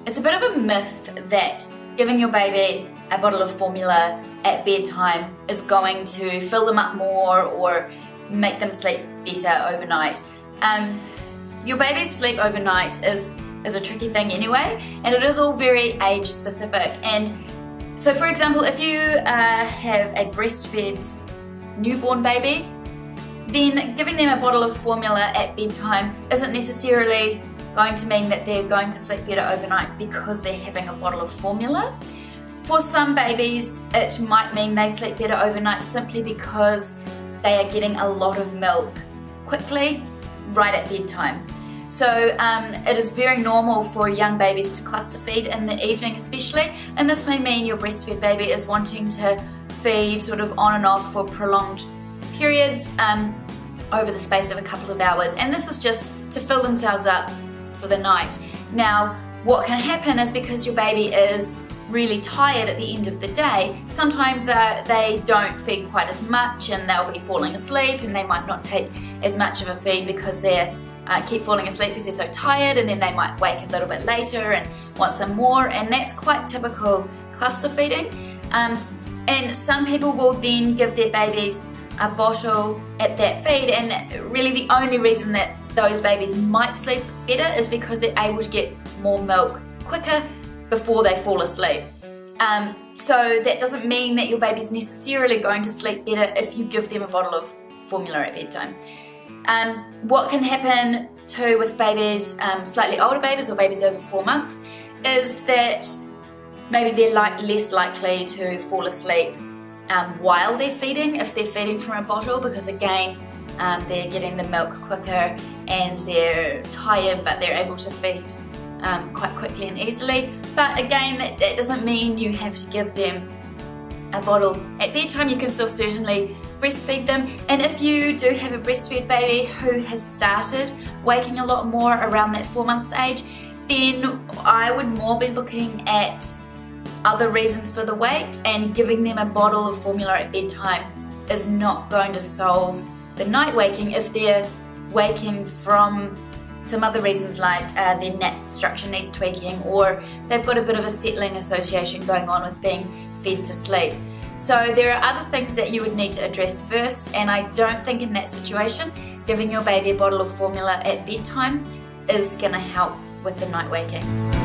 it's a bit of a myth that giving your baby a bottle of formula at bedtime is going to fill them up more or make them sleep better overnight. Your baby's sleep overnight is a tricky thing anyway, and it is all very age specific. And so for example, if you have a breastfed newborn baby, then giving them a bottle of formula at bedtime isn't necessarily going to mean that they're going to sleep better overnight because they're having a bottle of formula. For some babies, it might mean they sleep better overnight simply because they are getting a lot of milk quickly, right at bedtime. So it is very normal for young babies to cluster feed in the evening especially, and this may mean your breastfed baby is wanting to feed sort of on and off for prolonged periods over the space of a couple of hours, and this is just to fill themselves up for the night. Now, what can happen is because your baby is really tired at the end of the day, sometimes they don't feed quite as much and they'll be falling asleep, and they might not take as much of a feed because they're keep falling asleep because they're so tired, and then they might wake a little bit later and want some more, and that's quite typical cluster feeding. And some people will then give their babies a bottle at that feed, and really the only reason that those babies might sleep better is because they're able to get more milk quicker before they fall asleep. So that doesn't mean that your baby's necessarily going to sleep better if you give them a bottle of formula at bedtime. What can happen too with babies, slightly older babies or babies over 4 months, is that maybe they're less likely to fall asleep while they're feeding, if they're feeding from a bottle, because again, they're getting the milk quicker and they're tired, but they're able to feed quite quickly and easily. But again, that doesn't mean you have to give them a bottle at bedtime. You can still certainly breastfeed them, and if you do have a breastfed baby who has started waking a lot more around that 4 months age, then I would more be looking at other reasons for the wake, and giving them a bottle of formula at bedtime is not going to solve the night waking if they're waking from some other reasons, like their nap structure needs tweaking, or they've got a bit of a settling association going on with being fed to sleep. So there are other things that you would need to address first, and I don't think in that situation giving your baby a bottle of formula at bedtime is going to help with the night waking.